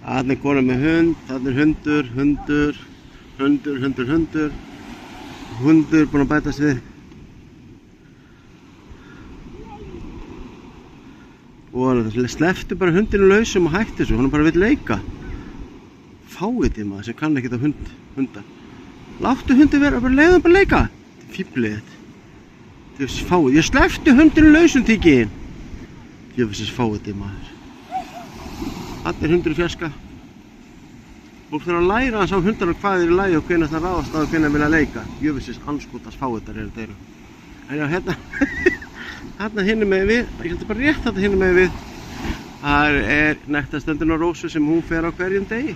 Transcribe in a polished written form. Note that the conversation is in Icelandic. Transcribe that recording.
Þarna kona með hund, þarna hundur, hundur búinn að bætast við. Og slepptu bara hundinu lausum og hætti þessu, hann bara vill leika. Fáiði maður sem kann ekkert á hunda. Láttu hundi vera, bara leiðu hann bara leika. Þetta fíflið þetta. Þetta er fáiði, ég slepptu hundinu lausum tíkiðinn. Ég finnst þess fáiði maður. Þarna hundur í fjarska. Fólk þarf að læra hans á hundarnar hvað er í lagi og hvenær það ráðast á og hvenær vilja leika. Ég finnst þess anskotans fáiðar eru þeirra. En já, hérna. Þarna hinum megin við, ég heldur bara rétt þarna hinum megin við. Það er nektarstundin á Rósu sem hún fer á hverjum degi.